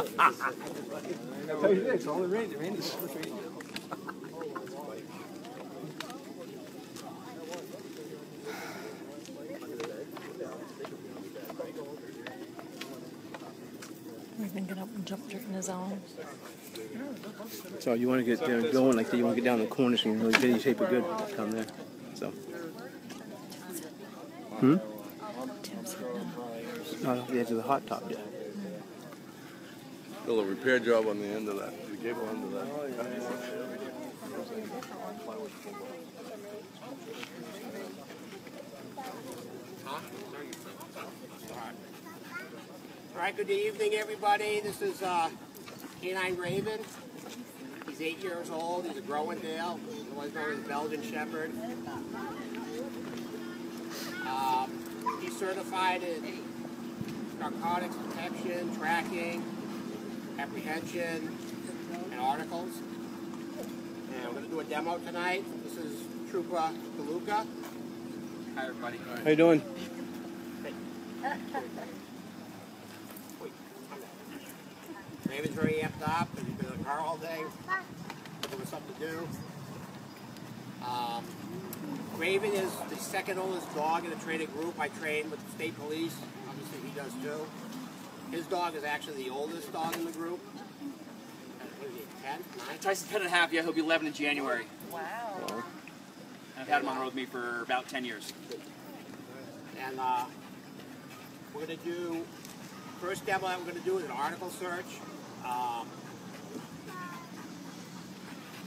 tell you this, all the rain, is so much rain. We've been get up and jump in the zone. So you want to get going like that, you want to get down the corners and really video shape it good down there. So. The edge of the hot top, yeah. A little repair job on the end of that, the gable end of that. All right, good evening, everybody. This is Canine Raven. He's 8 years old. He's a Groendale, otherwise known as Belgian Shepherd. He's certified in narcotics detection, tracking, apprehension, and articles. And we're going to do a demo tonight. This is Trooper DeLuca. Hi, everybody. How you doing? Raven's very amped up. He's been in the car all day. Looking for something to do. Raven is the second oldest dog in the training group. I train with the state police. Obviously, he does too. His dog is actually the oldest dog in the group. What is he, 10? 9? Tyson's 10 and a half, yeah, he'll be 11 in January. Wow. I've had him on the road with me for about 10 years. And we're going to do, first demo that we're going to do is an article search.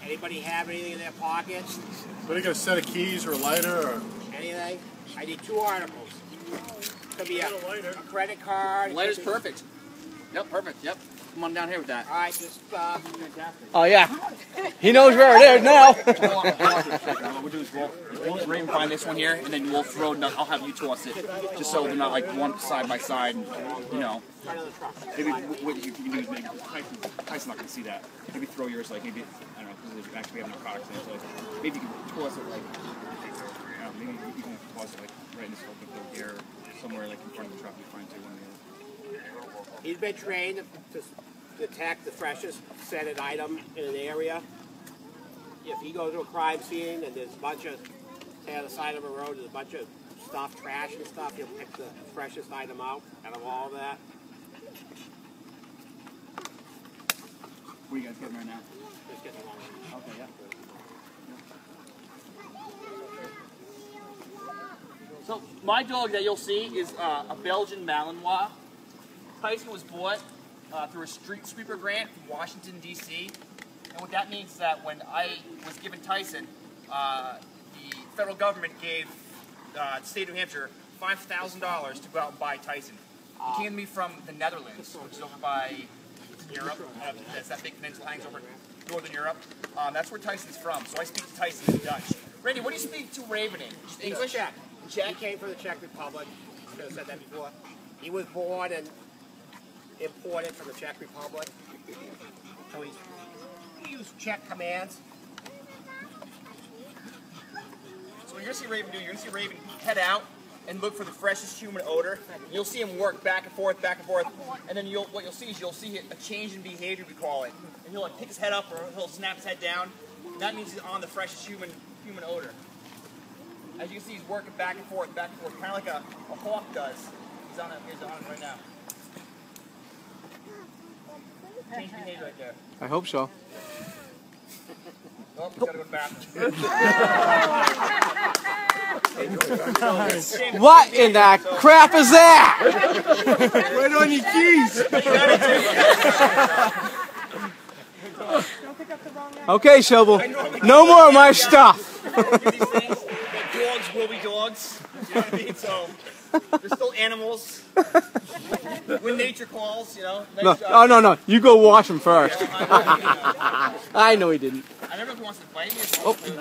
Anybody have anything in their pockets? What, you got a set of keys or a lighter or? Anything? I need 2 articles. Could be a credit card. Lighter's perfect. Yep, perfect, yep. Come on down here with that. All right, just Oh yeah, he knows where it is now. What we'll do is we'll Raven find this one here, and then we'll throw. I'll have you toss it, just so they're not like one side by side. You know, maybe what you can do is maybe Tyson's not going to see that. Maybe throw yours like maybe I don't know because actually we have narcotics in it, so maybe you can toss it like I don't know, maybe you can toss it like right in this open here, somewhere like in front of the truck. You find two one there. He's been trained to detect the freshest scented item in an area. If he goes to a crime scene and there's a bunch of, say on the side of a road, there's a bunch of stuff, trash and stuff, he'll pick the freshest item out of all of that. What are you guys getting right now? Just getting along. Okay, yeah. So my dog that you'll see is a Belgian Malinois. Tyson was bought through a street sweeper grant from Washington, D.C. And what that means is that when I was given Tyson, the federal government gave the state of New Hampshire $5,000 to go out and buy Tyson. He came to me from the Netherlands, which is over by Europe. That's that big peninsula hangs over northern Europe. That's where Tyson's from, so I speak to Tyson in Dutch. Randy, what do you speak to Raven in? English? Czech. He came from the Czech Republic. I should have said that before. He was born and imported from the Czech Republic. So he used Czech commands. So what you're going to see Raven do, you're going to see Raven head out and look for the freshest human odor. You'll see him work back and forth, and then what you'll see is you'll see a change in behavior, we call it. And he'll like pick his head up or he'll snap his head down. That means he's on the freshest human odor. As you can see, he's working back and forth, kind of like a hawk does. He's on it right now. Change behavior right there. I hope so. Oh, he's got to go to the bathroom. What in the crap is that? Right on your keys. Okay, Shovel. No more of my stuff. These things, dogs will be dogs. You know what I mean? So they're still animals. When nature calls, you know. No, oh no, you go wash him first. I know he didn't. I don't know if he wants to fight me. Oh. He's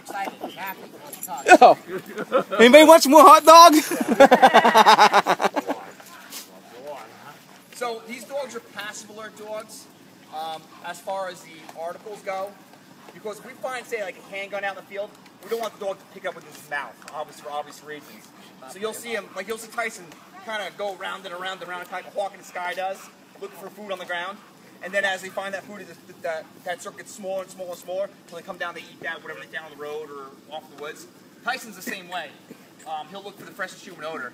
excited. He's happy. He wants to talk. Oh. Anybody want some more hot dog? So these dogs are passive alert dogs. As far as the articles go, because if we find, say, like a handgun out in the field, we don't want the dog to pick up with his mouth, for obvious reasons. So you'll see him, like you'll see Tyson kind of go around and around and around, like a hawk in the sky does, looking for food on the ground. And then as they find that food, that circle gets smaller and smaller and smaller until they come down, they eat that, whatever they down on the road or off in the woods. Tyson's the same way. He'll look for the freshest human odor.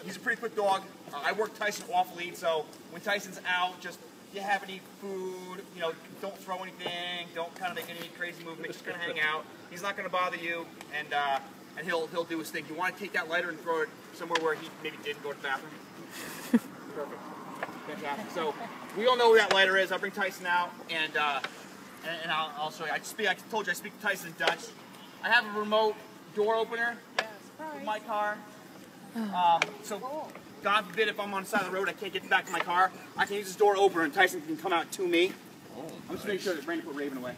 He's a pretty quick dog. I work Tyson off lead, so when Tyson's out, just you have any food, you know, don't throw anything, don't kind of make any crazy movement, just kind of hang out. He's not going to bother you, and he'll do his thing. You want to take that lighter and throw it somewhere where he maybe didn't go to the bathroom. Perfect. Fantastic. So we all know where that lighter is. I'll bring Tyson out, and I'll show you. I told you I speak Tyson Dutch. I have a remote door opener in my car. So God forbid if I'm on the side of the road, I can't get back to my car. I can use this door opener, and Tyson can come out to me. I'm just making sure that Brandon put Raven away.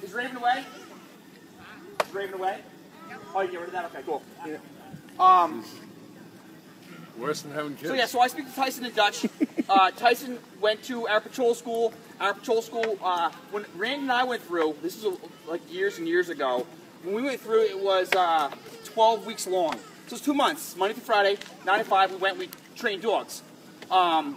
Is Raven away? Is Raven away? Oh, you get rid of that? Okay, cool. Worse than having kids. So yeah, so I speak to Tyson in Dutch. Tyson went to our patrol school. When Randy and I went through, this is like years and years ago, when we went through, it was 12 weeks long. So it's 2 months, Monday through Friday, 9 to 5, we trained dogs. And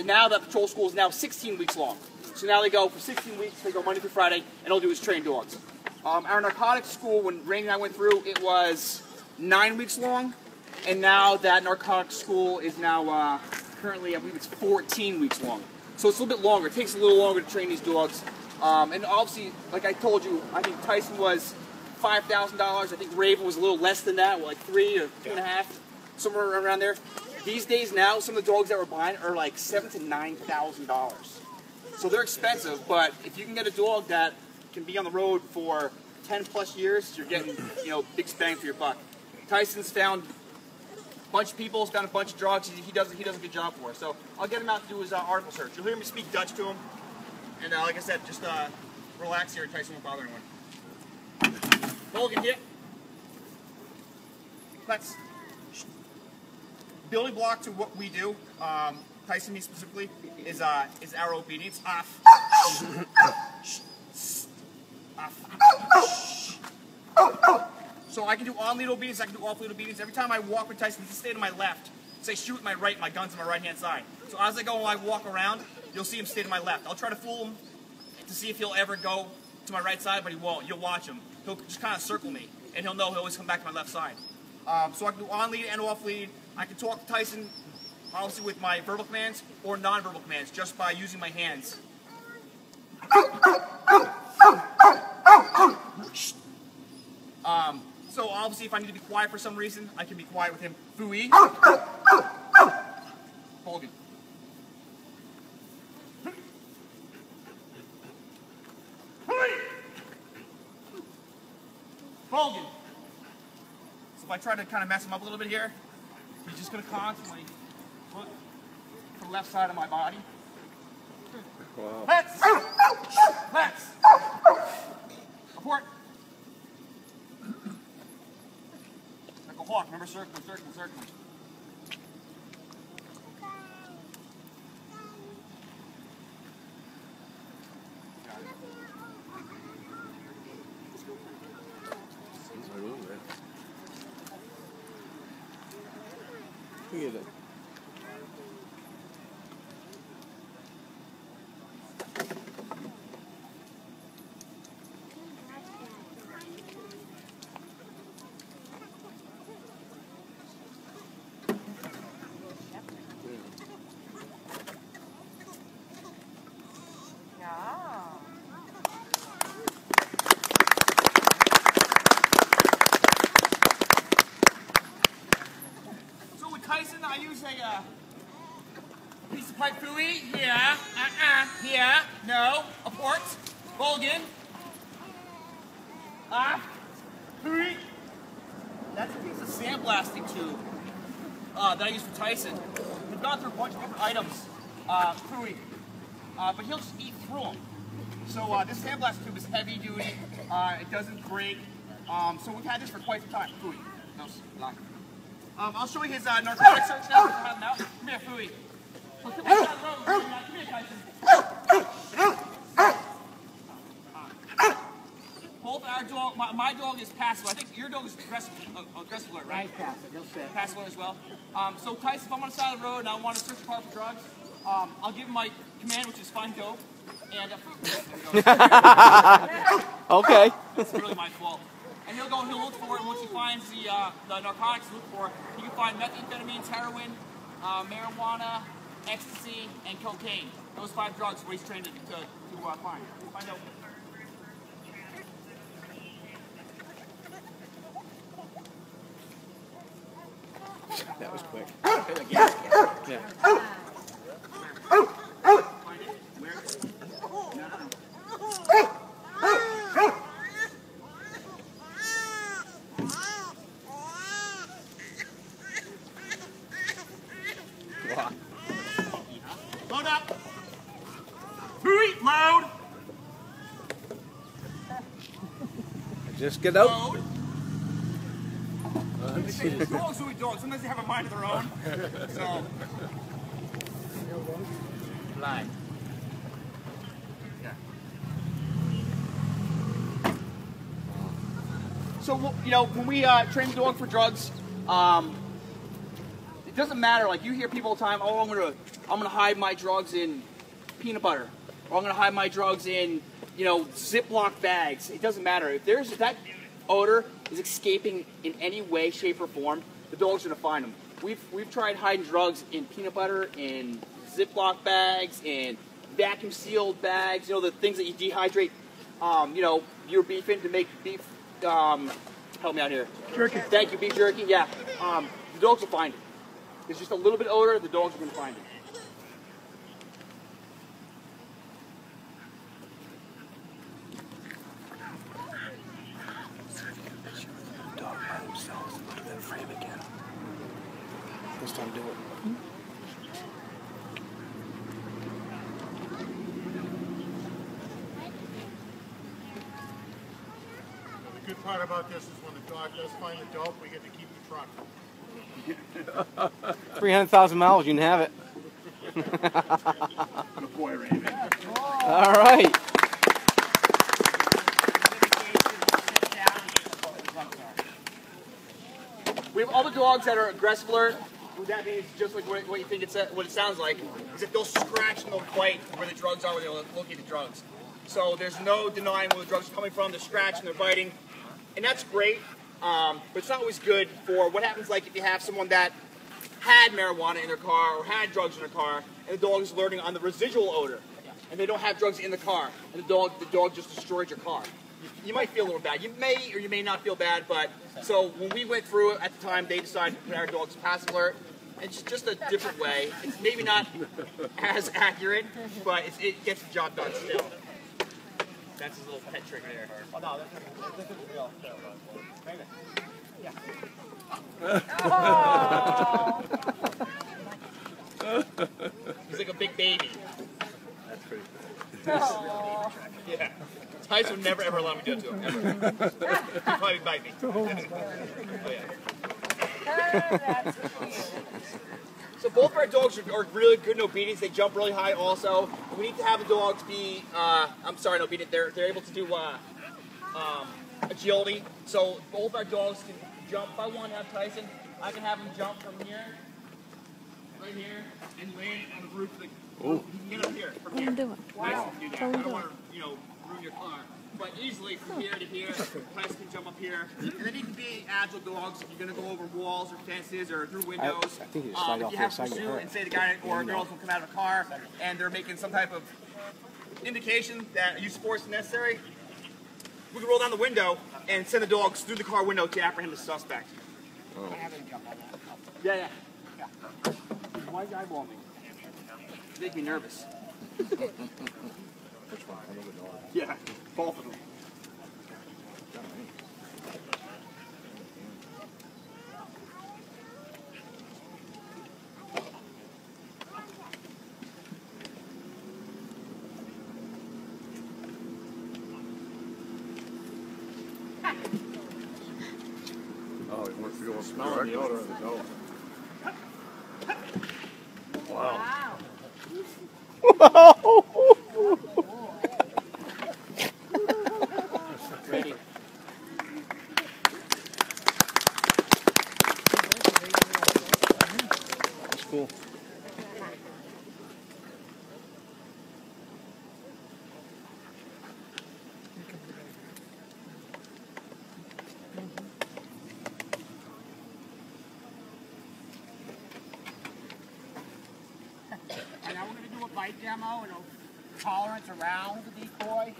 now that patrol school is now 16 weeks long. So now they go for 16 weeks, they go Monday through Friday, and all they do is train dogs. Our narcotics school, when Randy and I went through, it was 9 weeks long. And now that narcotics school is now currently, I believe it's 14 weeks long. So it's a little bit longer. It takes a little longer to train these dogs. And obviously, like I told you, I think Tyson was $5,000. I think Raven was a little less than that, like 3 or 2.5, somewhere around there. These days now, some of the dogs that we're buying are like $7,000 to $9,000. So they're expensive, but if you can get a dog that can be on the road for 10 plus years, you're getting, you know, big bang for your buck. Tyson's found a bunch of people, he's found a bunch of dogs. He does a good job for us. So I'll get him out to do his article search. You'll hear me speak Dutch to him, and like I said, just relax here. Tyson won't bother anyone. Logan, here. Let's building block to what we do. Tyson, me specifically, is our obedience. Off. So I can do on-lead obedience, I can do off-lead obedience. Every time I walk with Tyson, he's stay to my left. Say shoot with my right, my gun's on my right-hand side. So as I go and I walk around, you'll see him stay to my left. I'll try to fool him to see if he'll ever go to my right side, but he won't. You'll watch him. He'll just kind of circle me, and he'll know he'll always come back to my left side. So I can do on-lead and off-lead. I can talk to Tyson, obviously with my verbal commands or non-verbal commands, just by using my hands. So obviously if I need to be quiet for some reason, I can be quiet with him. Fooey. Hogan. Hogan. So if I try to kind of mess him up a little bit here, he's just going to constantly look to the left side of my body. Wow. Let's. Report. Like a hawk, remember circling. Look at it. Tyson, I use a piece of pipe fooey. Yeah, yeah, no, abort, Volgan. Fooey. That's a piece of sandblasting tube that I use for Tyson. We've gone through a bunch of different items, fooey, but he'll just eat through them. So this sandblasting tube is heavy duty. It doesn't break. So we've had this for quite some time. Fooey. No, not. I'll show you his narcotic search now. Have him out. Come here, Fooey. Come here, Tyson. Both our our dog, my dog is passive. I think your dog is aggressive alert, right? Passive, he'll sit. Passive alert as well. So Tyson, if I'm on the side of the road and I want to search the car for drugs, I'll give him my command, which is find dope. And Okay. it's really my fault. And he'll look for it, and once he finds the narcotics to look for, he can find methamphetamines, heroin, marijuana, ecstasy, and cocaine. Those 5 drugs are what he's trained to find. Find out. That was quick. Yeah. Load up. Hurry, loud. Just get out. Load. Dogs will be dogs. Sometimes they have a mind of their own. So. Line. Yeah. So, you know, when we train the dog for drugs, it doesn't matter. Like, you hear people all the time, oh, I'm gonna hide my drugs in peanut butter, or I'm gonna hide my drugs in, you know, Ziploc bags. It doesn't matter. If that odor is escaping in any way, shape, or form, the dog's gonna find them. We've tried hiding drugs in peanut butter, in Ziploc bags, in vacuum sealed bags. You know, the things that you dehydrate. You know, your beef in to make beef. Help me out here. Jerky. Thank you, beef jerky. Yeah. The dogs will find it. There's just a little bit of odor. The dogs are gonna find it. Dog by themselves. Look at that frame again. This time do it. The good part about this is when the dog does find the dope, we get to keep the truck. 300,000 miles, you can have it. Good boy, Raven. All right. We have other dogs that are aggressive alert. What that means, just like what you think what it sounds like, is that they'll scratch and they'll bite where the drugs are, where they'll locate the drugs. So there's no denying where the drugs are coming from. They're scratching, they're biting, and that's great. But it's not always good for what happens. Like if you have someone that had marijuana in their car or had drugs in their car, and the dog is alerting on the residual odor, and they don't have drugs in the car, and the dog just destroyed your car. You might feel a little bad. You may or you may not feel bad, but so when we went through it at the time, they decided to put our dogs passive alert. It's just a different way. It's maybe not as accurate, but it gets the job done still. That's his little pet trick there. Oh, no, this is real. Yeah. He's like a big baby. That's pretty Oh. Yeah. Tyson would never ever allow me to do it to him, ever. He'd probably bite me. Oh, yeah. So both of our dogs are really good in obedience. They jump really high also. We need to have the dogs be, I'm sorry, no obedient. They're able to do agility. So both our dogs can jump. If I want to have Tyson, I can have him jump from here, right here, and land on the roof of the. Oh. He can get up here from here. Do it. Wow. Do that. I don't want to, ruin your car. But easily from here to here, Tyson can jump up here. And they need to be agile dogs. If you're going to go over walls or fences or through windows. I think you just slide if off you the have side of pursuit her. and say the guy or a girl's going to come out of a car and they're making some type of indication that use force is necessary, we can roll down the window and send the dogs through the car window to apprehend the suspect. Oh. Yeah. Why eyeball me? You make me nervous. Which one? I know the dog. Yeah, both of them. Oh, he wants to go smell the odor of the dog. Wow. Ready? cool. And now we're going to do a bite demo and a tolerance around the decoy.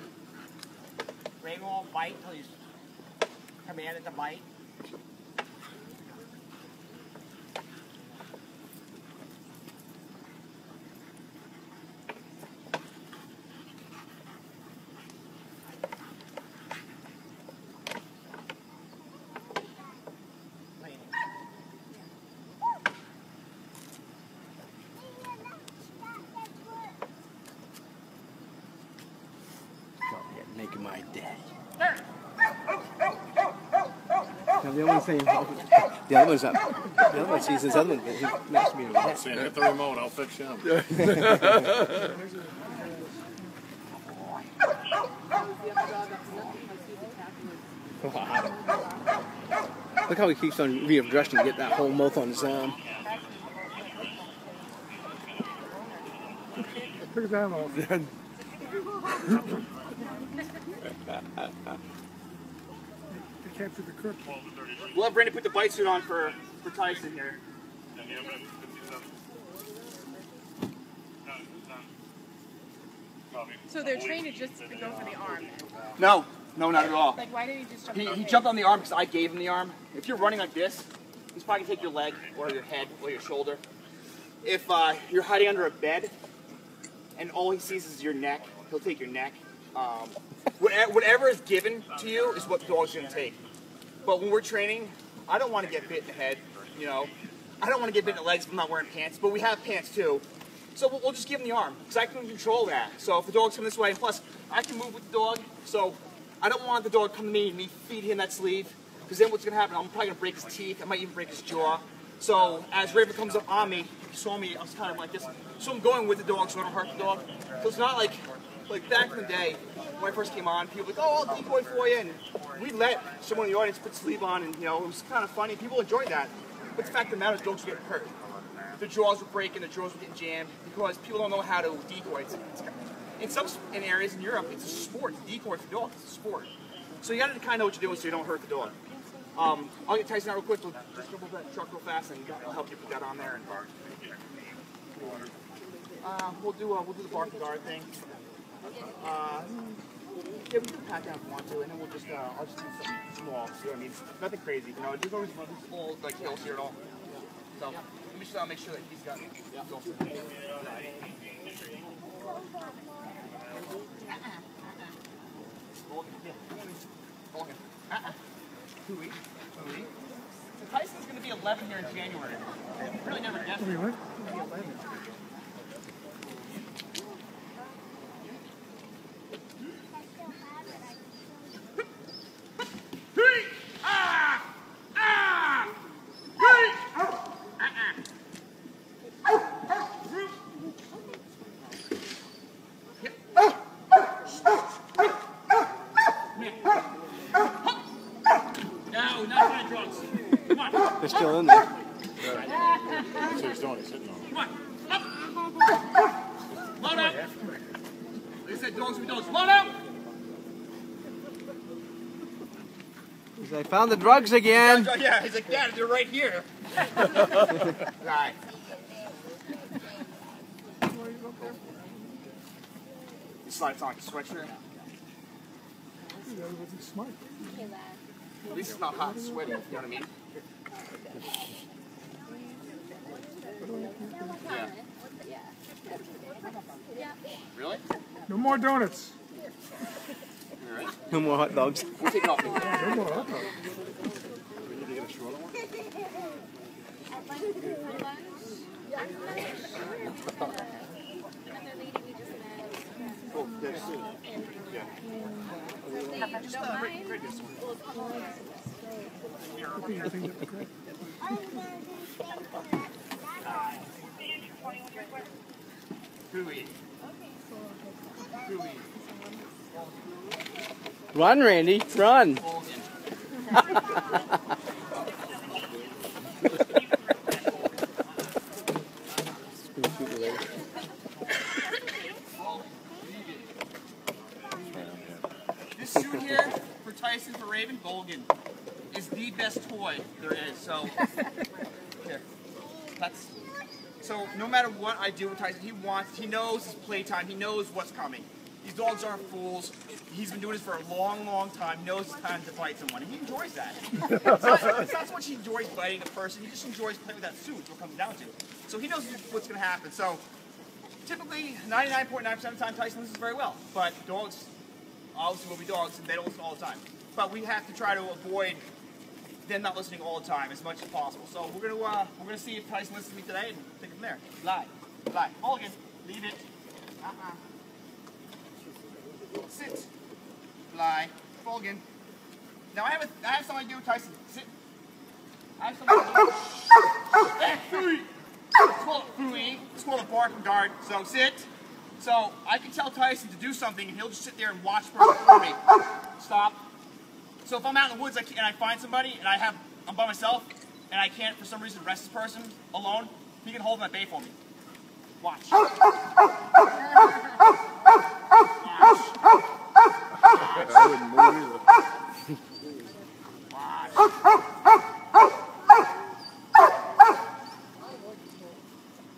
Ray won't bite until he's commanded to bite. Making my day. Now the other one saying, the other one's up. The other one sees this other one. He makes me a Saying, hit the remote, I'll fix him. Look how he keeps on readjusting to get that whole mouth on his arm. Look at that mouth. They captured the crook. We'll have Brandon put the bite suit on for Tyson here. So they're trained to just to go for the arm. No, not at all. Like, why did he just jump? He jumped on the arm because I gave him the arm. If you're running like this, he's probably going to take your leg or your head or your shoulder. If you're hiding under a bed and all he sees is your neck, he'll take your neck. Whatever is given to you is what the dog's going to take. But when we're training, I don't want to get bit in the head, you know. I don't want to get bit in the legs if I'm not wearing pants, but we have pants too. So we'll just give him the arm, because I can control that. So if the dog's coming this way, plus I can move with the dog, so I don't want the dog come to me and me feed him that sleeve, because then what's going to happen, I'm probably going to break his teeth, I might even break his jaw. So as Raven comes up on me, you saw me, I was kind of like this, so I'm going with the dog so I don't hurt the dog. So it's not like back in the day, when I first came on, people were like, oh, I'll decoy for you, and we let someone in the audience put the sleeve on, and you know, it was kind of funny, people enjoyed that. But the fact of the matter is dogs were getting hurt. The jaws were breaking, the jaws were getting jammed, because people don't know how to decoy. In areas in Europe, it's a sport. Decoy for dogs, it's a sport. So you got to kind of know what you're doing so you don't hurt the dog. I'll get Tyson out real quick. We'll just go over that truck real fast, and I'll help you put that on there. And we'll do the bark and guard thing. Yeah, we can pat down if we want to, and then we'll just I'll just do something small. See what I mean? Nothing crazy, you know. There's always full like hills here at all. So let me just make sure that he's got. Yeah. So Tyson's going to be 11 here in January. Really never guessed. What? No, not my drugs. Come on. They're still in there. That's what he's doing, he's hitting on him. Come on. Up. Load up. They said dogs with dogs. Load up. I found the drugs again. Yeah, he's like, Dad, they're right here. Right. You slide on like a sweatshirt. He's smart. At least it's not hot and sweaty, you know what I mean? Yeah. Really? No more donuts. All right. No more hot dogs. We'll take it off. No more hot dogs. We need to get a shorter one. Oh, there's soon. Yeah. Hooey. Hooey. Run, Randy, run. people later. This suit here for Tyson for Raven Golgan is the best toy there is. So here, so no matter what I do with Tyson, he knows his playtime. He knows what's coming. These dogs aren't fools. He's been doing this for a long, long time. He knows it's time to fight someone, and he enjoys that. It's not so much he enjoys biting a person. He just enjoys playing with that suit. Is what it comes down to. So he knows what's going to happen. So typically, 99.9% of the time, Tyson listens very well. But dogs obviously will be dogs, and they don't listen all the time. But we have to try to avoid them not listening all the time as much as possible. So we're gonna see if Tyson listens to me today and take it from there. Lie, Mulligan, leave it. Sit, lie, Mulligan. Now I have something to do with Tyson. Sit. I have something to do. Fooey. It's called fooey. It's called a bark and guard. So sit. So I can tell Tyson to do something, and he'll just sit there and watch for me. Stop. So if I'm out in the woods and I find somebody, and I'm by myself, and I can't for some reason arrest this person alone, he can hold my bay for me. Watch. Watch. I wouldn't move either. Watch.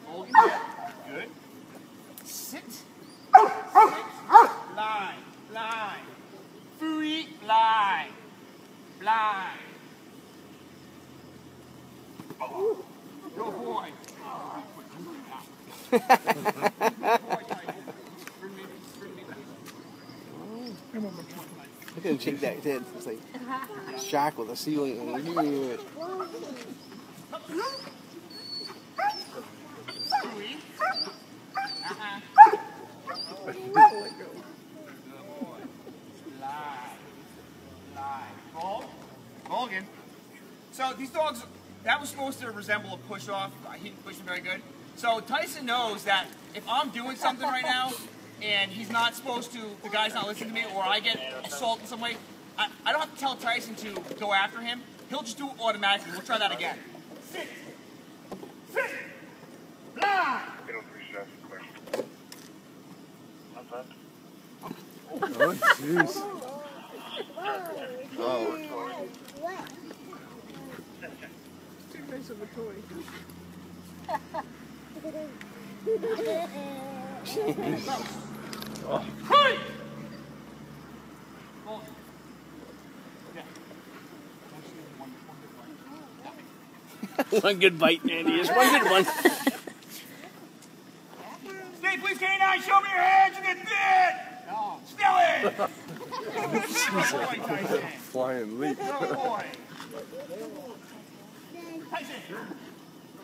Hold your head. Good. Sit. Lie. Lie. Fooey. Lie. Lie. Good boy. Look at him shake that head. It's like a shark with a ceiling. Fooey. Mulligan. So these dogs, that was supposed to resemble a push-off. He didn't push them very good. So Tyson knows that if I'm doing something right now and he's not supposed to, the guy's not listening to me, or I get assaulted in some way, I don't have to tell Tyson to go after him. He'll just do it automatically. We'll try that again. Sit. Sit. Lie. Oh, jeez. Oh. Too nice of a toy. Hey! One good bite, Andy. Just one good one. Stay, please, canine. Show me your hands. You get dead. No. Still it. Good boy, Tyson. Flying leap. Good boy. Tyson.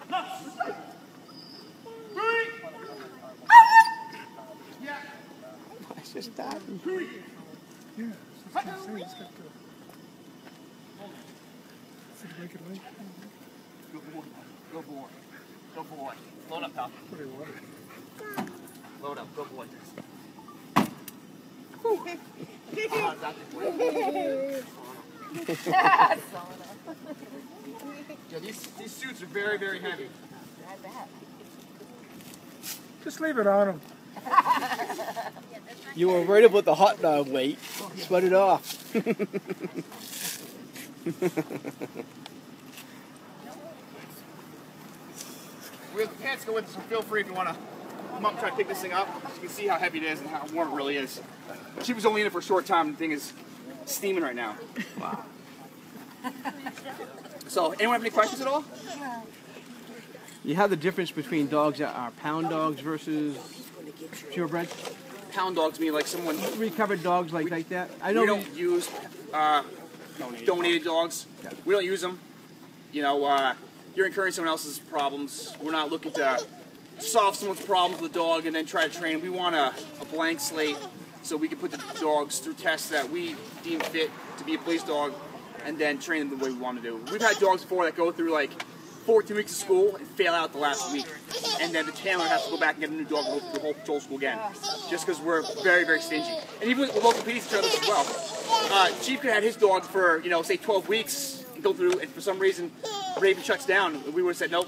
Look. Hurry. Yeah. It's just that. Hurry. Yeah, that's what I'm saying. It's got to make it like Good boy. Good boy. Good boy. Load up, pal. what I wanted. Load up. Good boy. Yeah, these suits are very, very heavy. Just leave it on him. You were worried about the hot dog weight. Sweat it off. We have the pants go with us, so feel free if you want to come up and try to pick this thing up. You can see how heavy it is and how warm it really is. She was only in it for a short time, and the thing is steaming right now. Wow. So, anyone have any questions at all? You have the difference between dogs that are pound dogs versus purebred? Pound dogs mean like someone... Recovered dogs like that? I know We don't use donated dogs. We don't use them. You know, you're incurring someone else's problems. We're not looking to solve someone's problems with a dog and then try to train them. We want a blank slate so we can put the dogs through tests that we deem fit to be a police dog and then train them the way we want to do. We've had dogs before that go through like 14 weeks of school and fail out the last week. And then the tailor has to go back and get a new dog and go through the whole patrol school again. Just because we're very, very stingy. And even with local police trailers as well. Chief could have had his dog for, you know, say 12 weeks and go through, and for some reason, Raven shuts down. We would have said, nope,